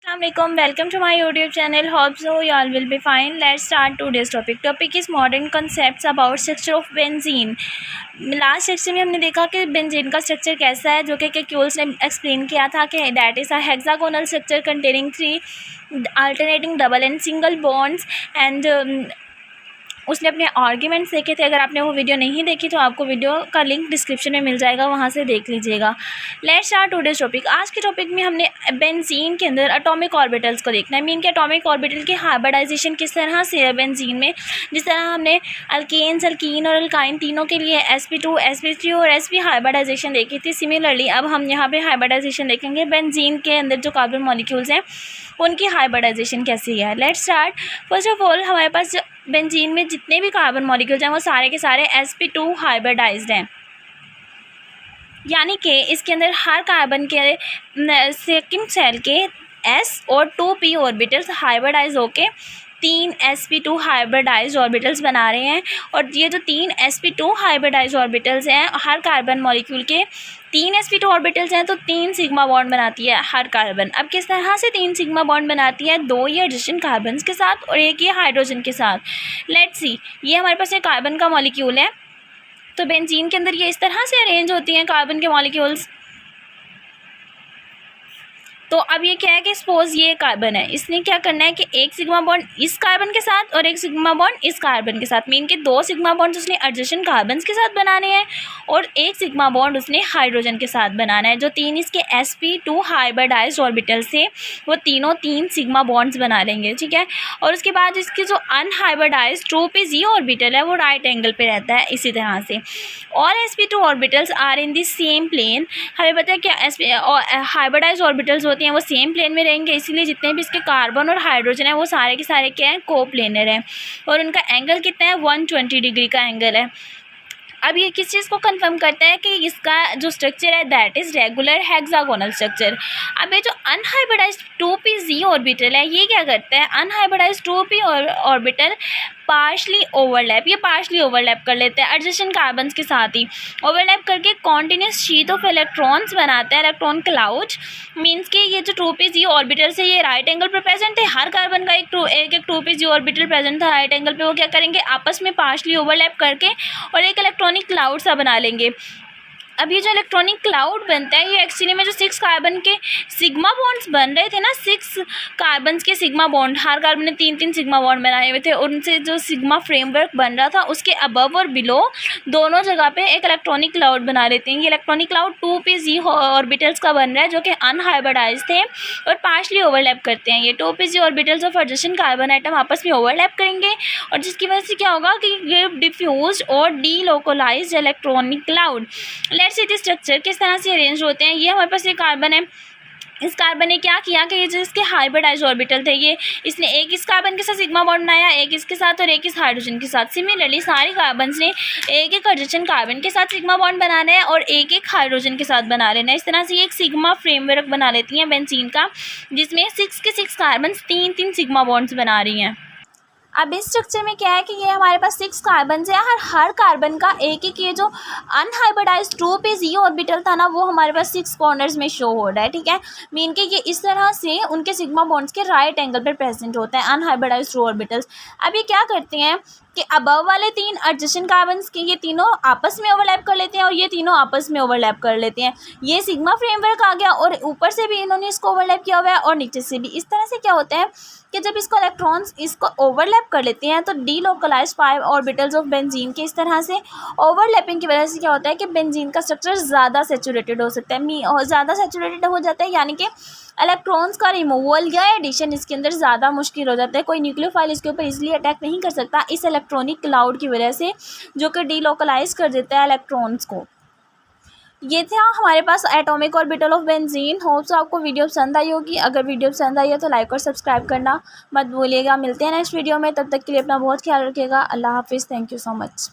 Assalamualaikum, welcome to my YouTube channel. Hope so you all will be fine. Let's start today's topic. Topic is modern concepts about structure of benzene. Last section में हमने देखा कि benzene का structure कैसा है, जो कि क्यूल्स ने एक्सप्लेन किया था कि that is a hexagonal structure containing 3 alternating double and single bonds and उसने अपने आर्ग्यूमेंट्स देखे थे। अगर आपने वो वीडियो नहीं देखी तो आपको वीडियो का लिंक डिस्क्रिप्शन में मिल जाएगा, वहाँ से देख लीजिएगा। Let's start today's topic. आज के टॉपिक में हमने बेंजीन के अंदर एटॉमिक ऑर्बिटल्स को देखना है। मीन के एटॉमिक ऑर्बिटल की हाइब्रिडाइजेशन किस तरह से है बेंजीन में। जिस तरह हमने अल्केन्स, अल्कीन और अल्काइन तीनों के लिए sp2, sp3 और sp हाइब्रिडाइजेशन देखी थी। सिमिलरली अब हम यहाँ पे हाइब्रिडाइजेशन देखेंगे बेंजीन के अंदर जो कार्बन मॉलिक्यूल्स हैं उनकी हाइब्रिडाइजेशन कैसी है। Let's start. First of all हमारे पास बेंजीन में जितने भी कार्बन मॉलिक्यूल्स हैं वो सारे के सारे sp2 हाइब्रिडाइज्ड हैं, यानी कि इसके अंदर हर कार्बन के सेकंड सेल के s और 2p ऑर्बिटल्स हाइब्रिडाइज होके 3 sp2 हाइब्रिडाइज ऑर्बिटल्स बना रहे हैं। और ये जो 3 sp2 हाइब्रिडाइज ऑर्बिटल्स हैं, हर कार्बन मॉलिक्यूल के 3 sp2 ऑर्बिटल्स हैं तो 3 सिग्मा बॉन्ड बनाती है हर कार्बन। अब किस तरह से 3 सिग्मा बॉन्ड बनाती है? 2 ये एडिशन कार्बन्स के साथ और 1 ये हाइड्रोजन के साथ। लेट्स सी, ये हमारे पास एक कार्बन का मॉलिक्यूल है, तो बेंजीन के अंदर ये इस तरह से अरेंज होती हैं कार्बन के मॉलिक्यूल्स। तो अब ये क्या है कि सपोज ये कार्बन है, इसने क्या करना है कि एक सिग्मा बॉन्ड इस कार्बन के साथ और एक सिग्मा बॉन्ड इस कार्बन के साथ, मीन के 2 सिग्मा बॉन्ड उसने एडजेसेंट कार्बन्स के साथ बनाने हैं और एक सिग्मा बॉन्ड उसने हाइड्रोजन के साथ बनाना है। जो 3 इसके sp2 हाइब्रिडाइज्ड ऑर्बिटल से वो तीनों 3 सिग्मा बॉन्ड्स बना लेंगे, ठीक है। और उसके बाद इसके जो अनहाइब्रिडाइज्ड 2p ऑर्बिटल है वो राइट एंगल पे रहता है इसी तरह से। और sp2 orbitals are in the same plane. हमें पता है कि हाइब्रिडाइज्ड ऑर्बिटल्स हैं वो सेम प्लेन में रहेंगे, इसीलिए जितने भी इसके कार्बन और हाइड्रोजन है वो सारे के सारे क्या हैं, कोप्लेनर हैं। और उनका एंगल कितना है, 120 डिग्री का एंगल है। अब ये किस चीज़ को कंफर्म करता है कि इसका जो स्ट्रक्चर है that is regular hexagonal structure. अब ये जो अनहाइब्रिडाइज्ड 2p ऑर्बिटल है ये क्या करता है, unhybridised 2p orbital partially overlap, ये पार्शली ओवरलैप कर लेते हैं एडजेसेंट कार्बन्स के साथ ही। ओवरलैप करके कॉन्टिन्यूस शीट ऑफ इलेक्ट्रॉन्स बनाता है, इलेक्ट्रॉन क्लाउड। मीन्स कि ये जो 2p ऑर्बिटल से ये राइट एंगल पर प्रेजेंट है, हर कार्बन का एक 2p ऑर्बिटल प्रेजेंट था राइट एंगल पे। वो क्या करेंगे, आपस में पार्शली ओवरलैप करके और एक इलेक्ट्रॉनिक क्लाउड सा बना लेंगे। अब ये जो इलेक्ट्रॉनिक क्लाउड बनता है ये एक्चुअली में जो 6 कार्बन के सिग्मा बॉन्ड्स बन रहे थे ना, 6 कार्बन्स के सिग्मा बॉन्ड, हर कार्बन ने 3-3 सिग्मा बॉन्ड बनाए हुए थे, उनसे जो सिग्मा फ्रेमवर्क बन रहा था उसके अबव और बिलो दोनों जगह पे एक इलेक्ट्रॉनिक क्लाउड बना लेते हैं। ये इलेक्ट्रॉनिक क्लाउड 2p ऑर्बिटल्स का बन रहा है जो कि अनहाइब्रिडाइज थे और पार्शली ओवरलैप करते हैं। ये 2p orbitals of adjacent carbon atom आपस में ओवरलैप करेंगे और जिसकी वजह से क्या होगा कि ये डिफ्यूज और डीलोकलाइज्ड इलेक्ट्रॉनिक क्लाउड। से स्ट्रक्चर किस तरह से अरेंज होते हैं। ये हमारे पास ये कार्बन है, इस कार्बन ने क्या किया कि ये जो इसके हाइब्रिडाइज्ड ऑर्बिटल थे ये इसने एक इस कार्बन के साथ सिग्मा बॉन्ड बनाया, एक इसके साथ और एक इस हाइड्रोजन के साथ। सिमिलरली सारे कार्बन्स ने एक एडजेसेंट कार्बन के साथ सिग्मा बॉन्ड बनाना है और एक हाइड्रोजन के साथ बना लेना है। इस तरह से ये एक सिग्मा फ्रेमवर्क बना लेती हैं बेंजीन का, जिसमें 6 के 6 कार्बन्स 3-3 सिग्मा बॉन्ड्स बना रही हैं। अब इस स्ट्रक्चर में क्या है कि ये हमारे पास 6 कार्बन है, हर कार्बन का एक ये जो अनहाइब्रिडाइज्ड 2p ऑर्बिटल था ना वो हमारे पास 6 कॉर्नर्स में शो हो रहा है, ठीक है। मीन के ये इस तरह से उनके सिग्मा बॉन्ड्स के राइट एंगल पर प्रेजेंट होते हैं अनहाइब्रिडाइज्ड 2 ऑर्बिटल्स। अब ये क्या करते हैं कि अबव वाले 3 एडजेसेंट कार्बन्स के ये तीनों आपस में ओवरलैप कर लेते हैं और ये तीनों आपस में ओवरलैप कर लेते हैं। ये सिग्मा फ्रेमवर्क आ गया और ऊपर से भी इन्होंने इसको ओवरलैप किया हुआ है और नीचे से भी। इस तरह से क्या होता है कि जब इसको इलेक्ट्रॉन्स इसको ओवरलैप कर लेते हैं तो डीलोकलाइज्ड 5 ऑर्बिटल्स ऑफ बेंजीन के इस तरह से ओवरलैपिंग की वजह से क्या होता है कि बेंजीन का स्ट्रक्चर ज़्यादा सैचुरेटेड हो सकता है, ज़्यादा सैचुरेटेड हो जाता है, यानी कि इलेक्ट्रॉन्स का रिमूवल या एडिशन इसके अंदर ज़्यादा मुश्किल हो जाता है। कोई न्यूक्लियोफाइल इसके ऊपर इजीली अटैक नहीं कर सकता इस इलेक्ट्रॉनिक क्लाउड की वजह से, जो कि डीलोकलाइज कर देता है इलेक्ट्रॉन्स को। ये था हमारे पास atomic orbital of benzene. Hope so आपको वीडियो पसंद आई होगी। अगर वीडियो पसंद आई है तो लाइक और सब्सक्राइब करना मत भूलिएगा। मिलते हैं नेक्स्ट वीडियो में, तब तक के लिए अपना बहुत ख्याल रखिएगा। अल्लाह हाफिज़। Thank you so much.